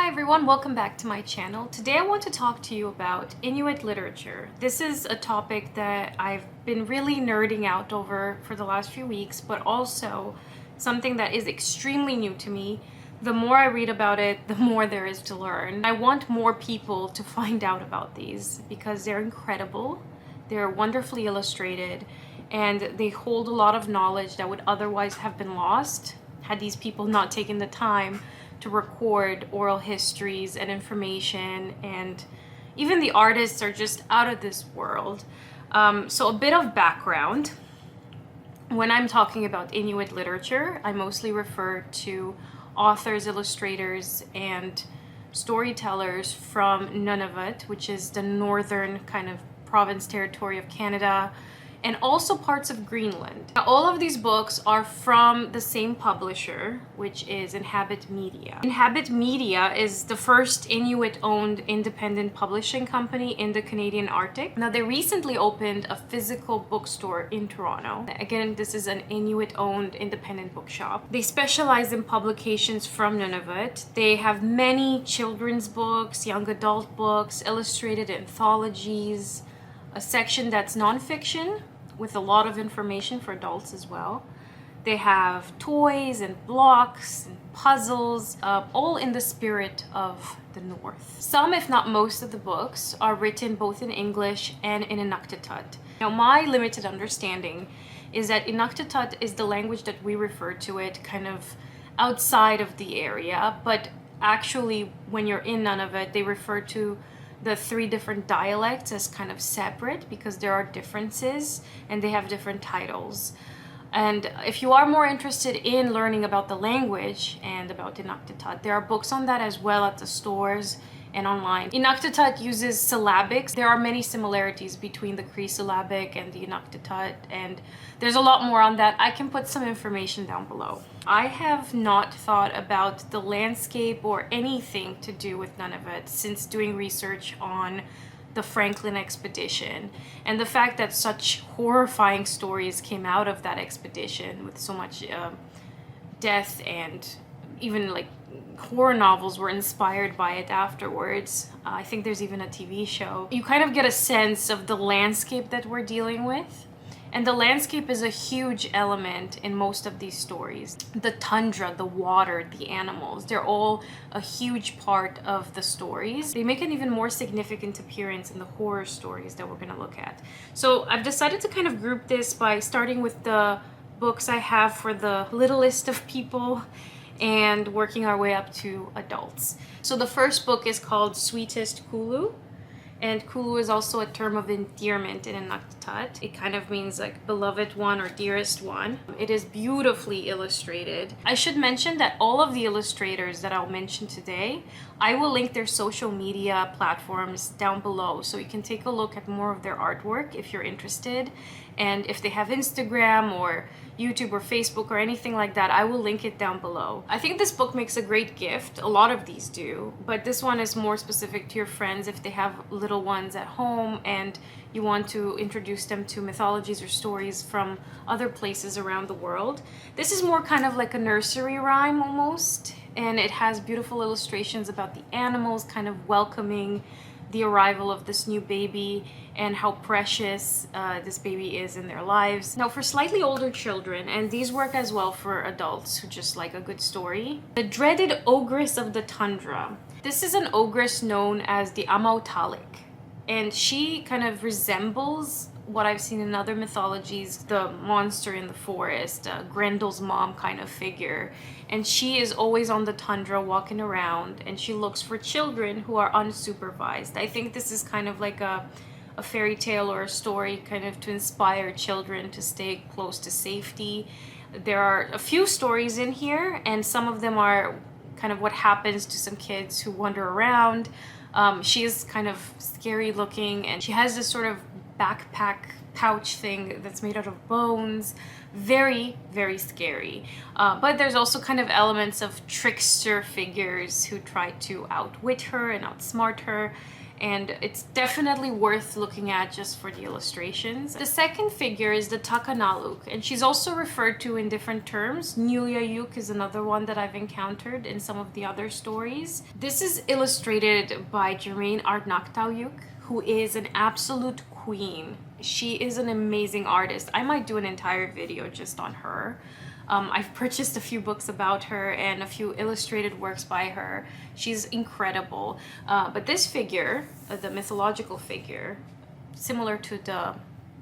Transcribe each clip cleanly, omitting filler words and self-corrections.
Hi everyone, welcome back to my channel. Today I want to talk to you about Inuit literature. This is a topic that I've been really nerding out over for the last few weeks, but also something that is extremely new to me. The more I read about it, the more there is to learn. I want more people to find out about these because they're incredible, they're wonderfully illustrated, and they hold a lot of knowledge that would otherwise have been lost had these people not taken the time to record oral histories and information, and even the artists are just out of this world. So a bit of background. When I'm talking about Inuit literature, I mostly refer to authors, illustrators, and storytellers from Nunavut, which is the northern kind of province territory of Canada, and also parts of Greenland. Now, all of these books are from the same publisher, which is Inhabit Media. Inhabit Media is the first Inuit-owned independent publishing company in the Canadian Arctic. Now, they recently opened a physical bookstore in Toronto. Again, this is an Inuit-owned independent bookshop. They specialize in publications from Nunavut. They have many children's books, young adult books, illustrated anthologies, a section that's nonfiction, with a lot of information for adults as well. They have toys and blocks and puzzles, all in the spirit of the North. Some, if not most of the books, are written both in English and in Inuktitut. Now, my limited understanding is that Inuktitut is the language that we refer to it kind of outside of the area, but actually when you're in Nunavut, they refer to the three different dialects as kind of separate because there are differences and they have different titles. And if you are more interested in learning about the language and about Inuktitut, there are books on that as well at the stores and online. Inuktitut uses syllabics. There are many similarities between the Cree syllabic and the Inuktitut, and there's a lot more on that. I can put some information down below. I have not thought about the landscape or anything to do with Nunavut since doing research on the Franklin expedition, and the fact that such horrifying stories came out of that expedition with so much death, and even like horror novels were inspired by it afterwards. I think there's even a TV show. You kind of get a sense of the landscape that we're dealing with. And the landscape is a huge element in most of these stories. The tundra, the water, the animals, they're all a huge part of the stories. They make an even more significant appearance in the horror stories that we're gonna look at. So I've decided to kind of group this by starting with the books I have for the littlest of people and working our way up to adults. So the first book is called Sweetest Kulu. And Kulu is also a term of endearment in Inuktitut. It kind of means like beloved one or dearest one. It is beautifully illustrated. I should mention that all of the illustrators that I'll mention today, I will link their social media platforms down below, so you can take a look at more of their artwork if you're interested. And if they have Instagram or YouTube or Facebook or anything like that, I will link it down below. I think this book makes a great gift. A lot of these do, but this one is more specific to your friends if they have little ones at home and you want to introduce them to mythologies or stories from other places around the world. This is more kind of like a nursery rhyme almost, and it has beautiful illustrations about the animals kind of welcoming the arrival of this new baby and how precious this baby is in their lives. Now, for slightly older children, and these work as well for adults who just like a good story, the dreaded ogress of the tundra. This is an ogress known as the Arnattaujuq, and she kind of resembles what I've seen in other mythologies, the monster in the forest, Grendel's mom kind of figure. And she is always on the tundra walking around, and she looks for children who are unsupervised. I think this is kind of like a fairy tale or a story kind of to inspire children to stay close to safety. There are a few stories in here, and some of them are kind of what happens to some kids who wander around. She is kind of scary looking, and she has this sort of backpack pouch thing that's made out of bones. Very, very scary. But there's also kind of elements of trickster figures who try to outwit her and outsmart her. And it's definitely worth looking at just for the illustrations. The second figure is the Takannaaluk, and she's also referred to in different terms. Nuyaayuk is another one that I've encountered in some of the other stories. This is illustrated by Germaine Arnaktauyok, who is an absolute queen. She is an amazing artist. I might do an entire video just on her. I've purchased a few books about her and a few illustrated works by her. She's incredible. But this figure, the mythological figure, similar to the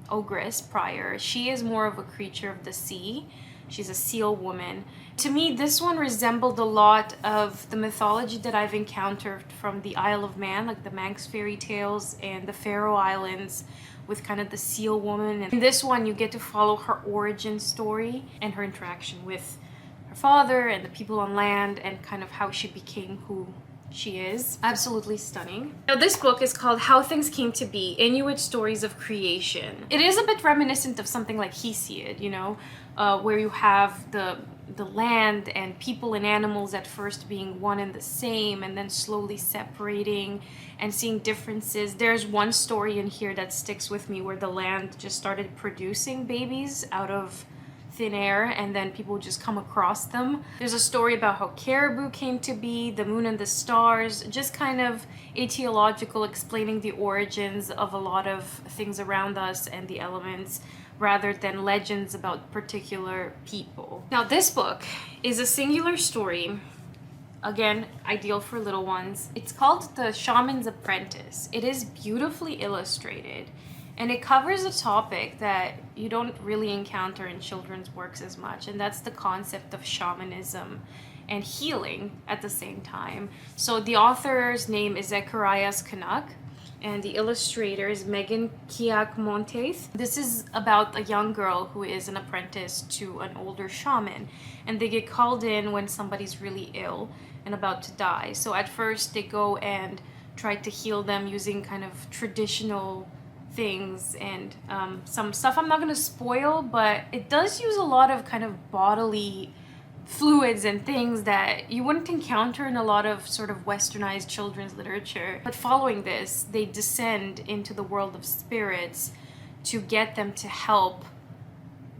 ogress prior, she is more of a creature of the sea. She's a seal woman. To me, this one resembled a lot of the mythology that I've encountered from the Isle of Man, like the Manx fairy tales and the Faroe Islands, with kind of the seal woman. And in this one, you get to follow her origin story and her interaction with her father and the people on land and kind of how she became who she is. Absolutely stunning. Now, this book is called How Things Came to Be, Inuit Stories of Creation. It is a bit reminiscent of something like Hesiod, you know, where you have the land and people and animals at first being one and the same and then slowly separating and seeing differences. There's one story in here that sticks with me where the land just started producing babies out of thin air and then people just come across them. There's a story about how caribou came to be, the moon and the stars, just kind of etiological, explaining the origins of a lot of things around us and the elements, rather than legends about particular people. Now, this book is a singular story, again, ideal for little ones. It's called The Shaman Apprentice. It is beautifully illustrated, and it covers a topic that you don't really encounter in children's works as much, and that's the concept of shamanism and healing at the same time. So the author's name is Zacharias Canuck, and the illustrator is Megan Kiak-Monteith. This is about a young girl who is an apprentice to an older shaman, and they get called in when somebody's really ill and about to die. So at first they go and try to heal them using kind of traditional things and some stuff I'm not going to spoil, but it does use a lot of kind of bodily fluids and things that you wouldn't encounter in a lot of sort of westernized children's literature. But following this, they descend into the world of spirits to get them to help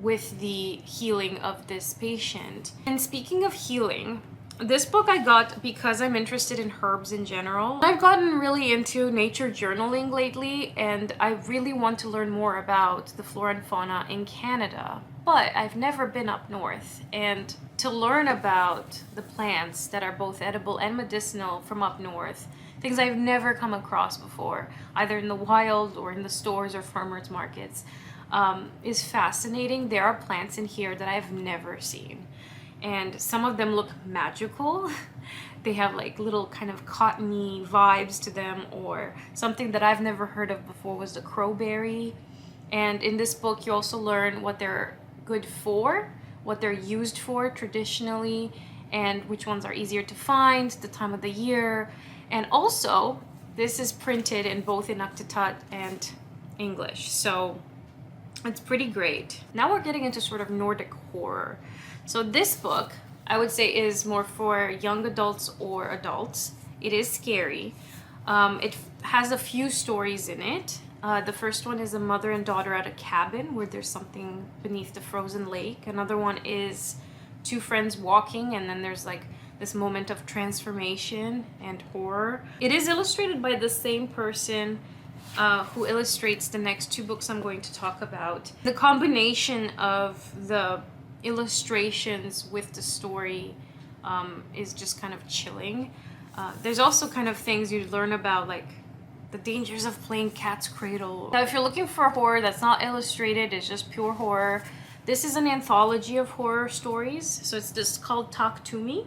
with the healing of this patient. And speaking of healing, this book I got because I'm interested in herbs in general. I've gotten really into nature journaling lately, and I really want to learn more about the flora and fauna in Canada. But I've never been up north, and to learn about the plants that are both edible and medicinal from up north, things I've never come across before, either in the wild or in the stores or farmers markets, is fascinating. There are plants in here that I've never seen, and some of them look magical. They have like little kind of cottony vibes to them, or something that I've never heard of before was the crowberry. And in this book you also learn what they're good for, what they're used for traditionally, and which ones are easier to find, the time of the year. And also, this is printed in both Inuktitut and English, so it's pretty great. Now we're getting into sort of Nordic horror. So this book, I would say, is more for young adults or adults. It is scary. It has a few stories in it. The first one is a mother and daughter at a cabin where there's something beneath the frozen lake. Another one is two friends walking, and then there's like this moment of transformation and horror. It is illustrated by the same person who illustrates the next two books I'm going to talk about. The combination of the illustrations with the story is just kind of chilling. There's also kind of things you learn about, like the dangers of playing cat's cradle. Now, if you're looking for horror that's not illustrated, it's just pure horror, this is an anthology of horror stories. So it's just called Taaqtumi,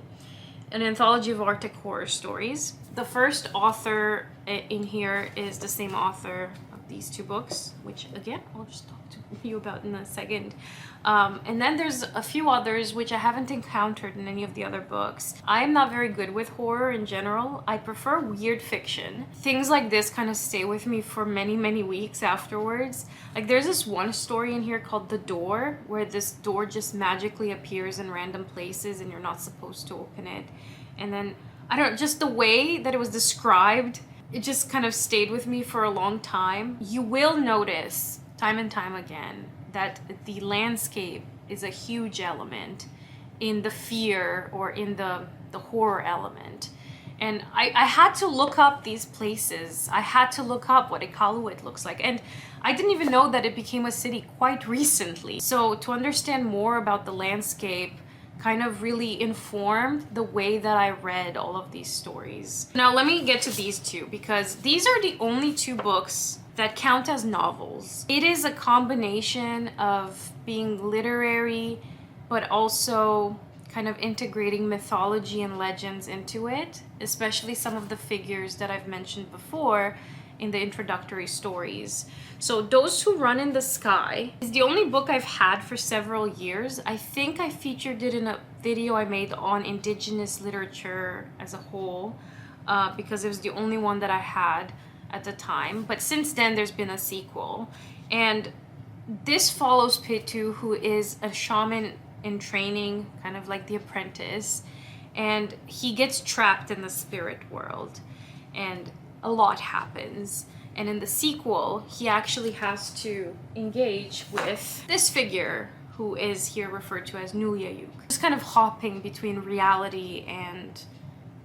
an anthology of Arctic horror stories. The first author in here is the same author, these two books, which again I'll just talk to you about in a second. And then there's a few others which I haven't encountered in any of the other books. I'm not very good with horror in general. I prefer weird fiction. Things like this kind of stay with me for many, many weeks afterwards. Like there's this one story in here called The Door, where this door just magically appears in random places and you're not supposed to open it. And then, I don't know, just the way that it was described, it just kind of stayed with me for a long time. You will notice time and time again that the landscape is a huge element in the fear or in the horror element. And I had to look up these places. I had to look up what Iqaluit looks like. And I didn't even know that it became a city quite recently. So to understand more about the landscape kind of really informed the way that I read all of these stories. Now let me get to these two, because these are the only two books that count as novels. It is a combination of being literary, but also kind of integrating mythology and legends into it, especially some of the figures that I've mentioned before in the introductory stories. So Those Who Run in the Sky is the only book I've had for several years. I think I featured it in a video I made on Indigenous literature as a whole, because it was the only one that I had at the time. But since then, there's been a sequel. And this follows Pitu, who is a shaman in training, kind of like the apprentice. And he gets trapped in the spirit world. And a lot happens. And in the sequel, he actually has to engage with this figure, who is here referred to as Nulyayuk. Just kind of hopping between reality and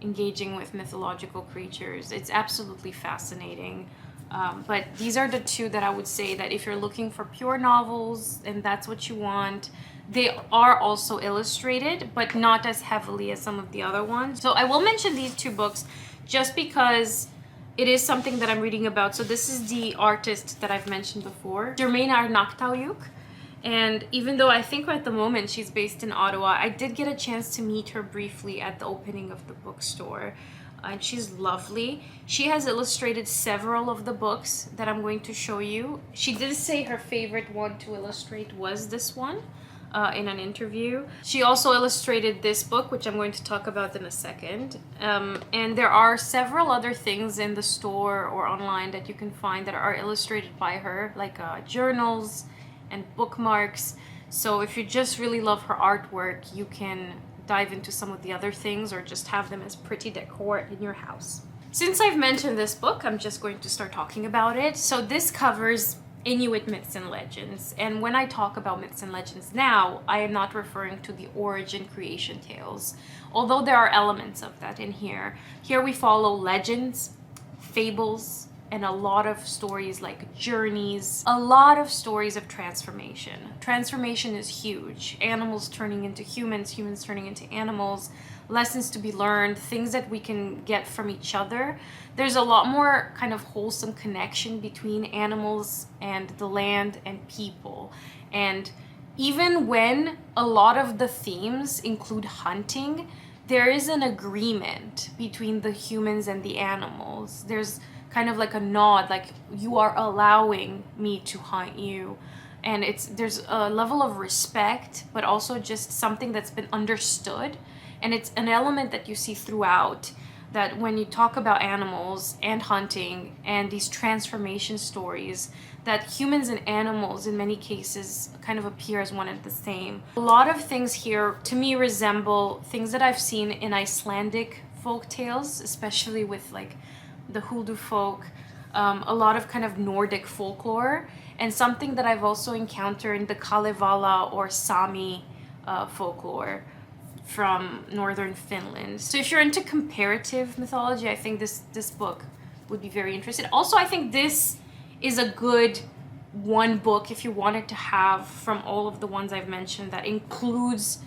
engaging with mythological creatures. It's absolutely fascinating. But these are the two that I would say that if you're looking for pure novels and that's what you want, they are also illustrated, but not as heavily as some of the other ones. So I will mention these two books just because it is something that I'm reading about. So this is the artist that I've mentioned before, Germaine Arnaktauyuk. And even though I think at the moment she's based in Ottawa, I did get a chance to meet her briefly at the opening of the bookstore. And she's lovely. She has illustrated several of the books that I'm going to show you. She did say her favorite one to illustrate was this one. In an interview. She also illustrated this book, which I'm going to talk about in a second. And there are several other things in the store or online that you can find that are illustrated by her, like journals and bookmarks. So if you just really love her artwork, you can dive into some of the other things or just have them as pretty decor in your house. Since I've mentioned this book, I'm just going to start talking about it. So this covers Inuit myths and legends. And when I talk about myths and legends now, I am not referring to the origin creation tales, although there are elements of that in here. Here we follow legends, fables, and a lot of stories like journeys, a lot of stories of transformation. Transformation is huge. Animals turning into humans, humans turning into animals, lessons to be learned, things that we can get from each other. There's a lot more kind of wholesome connection between animals and the land and people. And even when a lot of the themes include hunting, there is an agreement between the humans and the animals. There's kind of like a nod, like you are allowing me to hunt you. And there's a level of respect, but also just something that's been understood. And it's an element that you see throughout, that when you talk about animals and hunting and these transformation stories, that humans and animals in many cases kind of appear as one and the same. A lot of things here to me resemble things that I've seen in Icelandic folk tales, especially with like the Huldu folk, a lot of kind of Nordic folklore, and something that I've also encountered in the Kalevala or Sami folklore from northern Finland. So if you're into comparative mythology, I think this book would be very interesting. Also, I think this is a good one book if you wanted to have from all of the ones I've mentioned that includes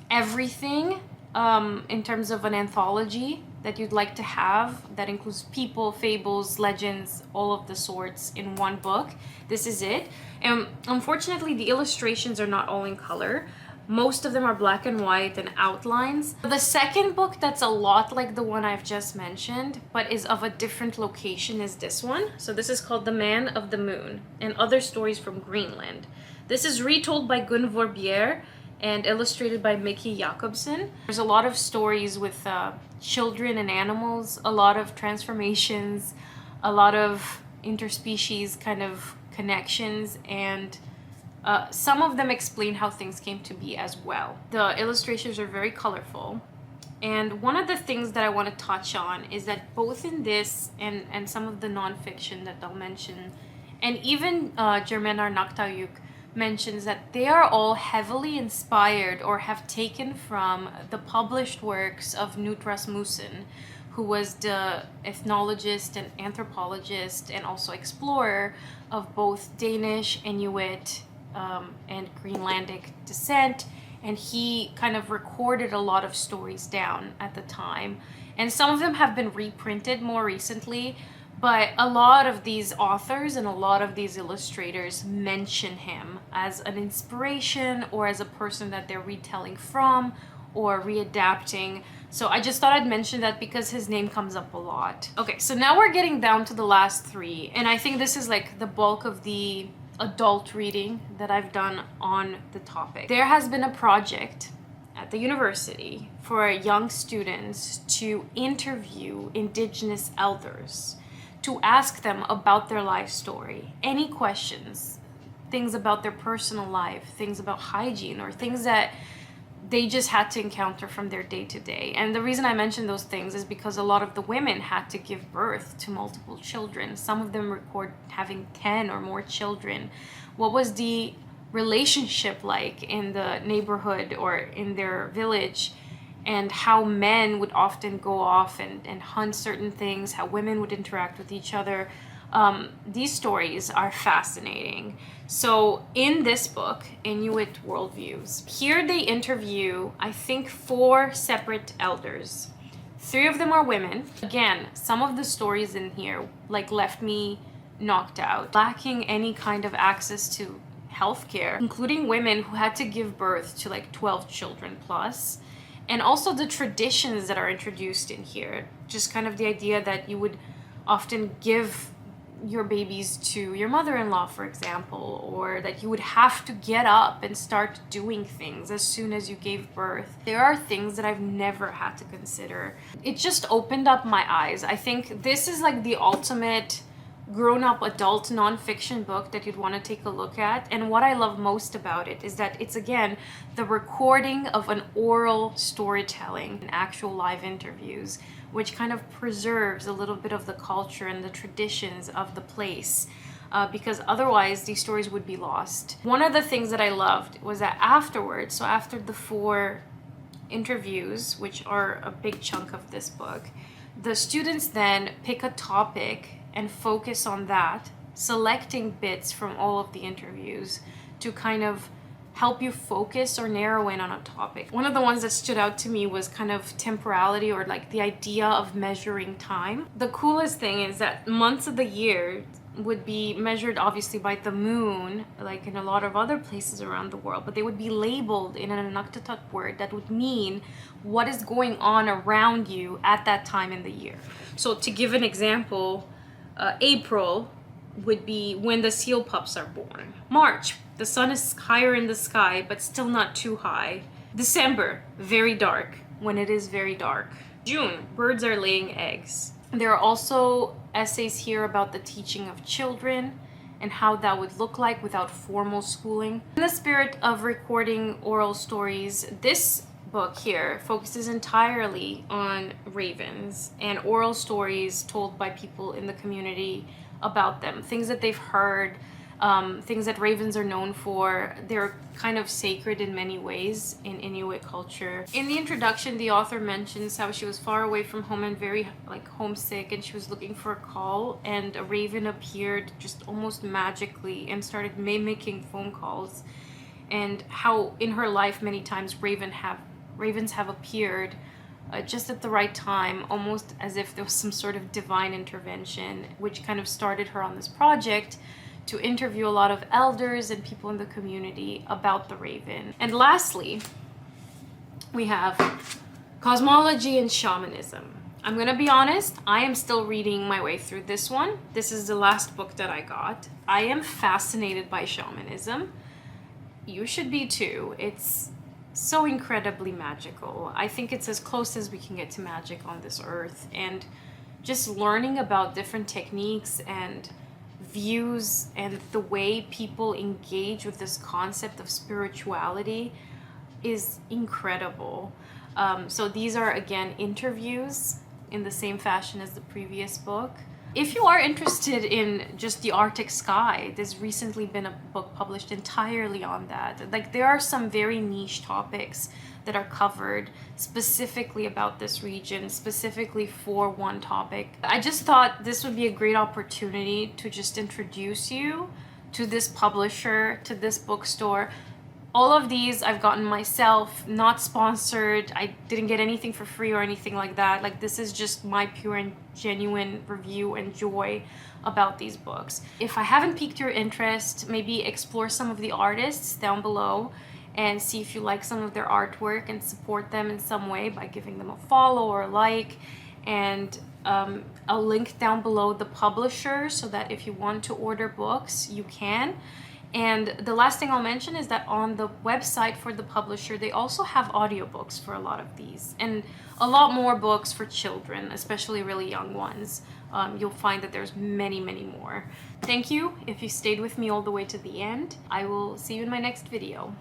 everything in terms of an anthology that you'd like to have, that includes people, fables, legends, all of the sorts in one book. This is it. And unfortunately, the illustrations are not all in color. Most of them are black and white and outlines. The second book that's a lot like the one I've just mentioned, but is of a different location, is this one. So this is called The Man of the Moon and Other Stories from Greenland. This is retold by Gunvor Bjerre and illustrated by Mickey Jacobsen. There's a lot of stories with children and animals, a lot of transformations, a lot of interspecies kind of connections, and some of them explain how things came to be as well. The illustrations are very colorful. And one of the things that I want to touch on is that both in this and some of the nonfiction that I'll mention, and even Germaine Arnaktauyuk mentions that they are all heavily inspired or have taken from the published works of Knut Rasmussen, who was the ethnologist and anthropologist and also explorer of both Danish, Inuit, and Greenlandic descent, and he kind of recorded a lot of stories down at the time, and some of them have been reprinted more recently, but a lot of these authors and a lot of these illustrators mention him as an inspiration or as a person that they're retelling from or readapting. So I just thought I'd mention that because his name comes up a lot. Okay, so now we're getting down to the last three, and I think this is like the bulk of the adult reading that I've done on the topic. There has been a project at the university for young students to interview Indigenous elders, to ask them about their life story, any questions, things about their personal life, things about hygiene, or things that they just had to encounter from their day-to-day. And the reason I mention those things is because a lot of the women had to give birth to multiple children. Some of them record having 10 or more children. What was the relationship like in the neighborhood or in their village, and how men would often go off and hunt certain things, how women would interact with each other. These stories are fascinating. So in this book, Inuit Worldviews, here they interview, I think, 4 separate elders. 3 of them are women. Again, some of the stories in here like left me knocked out, lacking any kind of access to healthcare, including women who had to give birth to like 12 children plus. And also the traditions that are introduced in here, just kind of the idea that you would often give your babies to your mother-in-law, for example, or that you would have to get up and start doing things as soon as you gave birth. There are things that I've never had to consider. It just opened up my eyes. I think this is like the ultimate grown-up adult nonfiction book that you'd want to take a look at. And what I love most about it is that it's, again, the recording of an oral storytelling and actual live interviews, which kind of preserves a little bit of the culture and the traditions of the place, because otherwise these stories would be lost. One of the things that I loved was that afterwards, so after the 4 interviews, which are a big chunk of this book, the students then pick a topic and focus on that, selecting bits from all of the interviews to kind of help you focus or narrow in on a topic. One of the ones that stood out to me was kind of temporality, or like the idea of measuring time. The coolest thing is that months of the year would be measured obviously by the moon, like in a lot of other places around the world, but they would be labeled in an Annotated word that would mean what is going on around you at that time in the year. So to give an example, April would be when the seal pups are born. March, the sun is higher in the sky, but still not too high. December, very dark, when it is very dark. June, birds are laying eggs. There are also essays here about the teaching of children and how that would look like without formal schooling. In the spirit of recording oral stories, this book here focuses entirely on ravens and oral stories told by people in the community about them, things that they've heard, things that ravens are known for. They're kind of sacred in many ways in Inuit culture. In the introduction, the author mentions how she was far away from home and very homesick, and she was looking for a call, and a raven appeared just almost magically and started mimicking phone calls, and how in her life many times ravens have appeared just at the right time, almost as if there was some sort of divine intervention, which kind of started her on this project to interview a lot of elders and people in the community about the raven. And lastly, we have cosmology and shamanism. I'm gonna be honest, I am still reading my way through this one. This is the last book that I got. I am fascinated by shamanism. You should be too. It's so incredibly magical. I think it's as close as we can get to magic on this earth. And just learning about different techniques and views and the way people engage with this concept of spirituality is incredible. So these are, again, interviews in the same fashion as the previous book. If you are interested in just the Arctic sky, there's recently been a book published entirely on that. Like, there are some very niche topics that are covered specifically about this region, specifically for one topic. I just thought this would be a great opportunity to just introduce you to this publisher, to this bookstore. All of these I've gotten myself, not sponsored. I didn't get anything for free or anything like that. Like, this is just my pure and genuine review and joy about these books. If I haven't piqued your interest, maybe explore some of the artists down below and see if you like some of their artwork and support them in some way by giving them a follow or a like. And I'll link down below the publisher so that if you want to order books, you can. And the last thing I'll mention is that on the website for the publisher, they also have audiobooks for a lot of these, and a lot more books for children, especially really young ones. You'll find that there's many, many more. Thank you if you stayed with me all the way to the end. I will see you in my next video.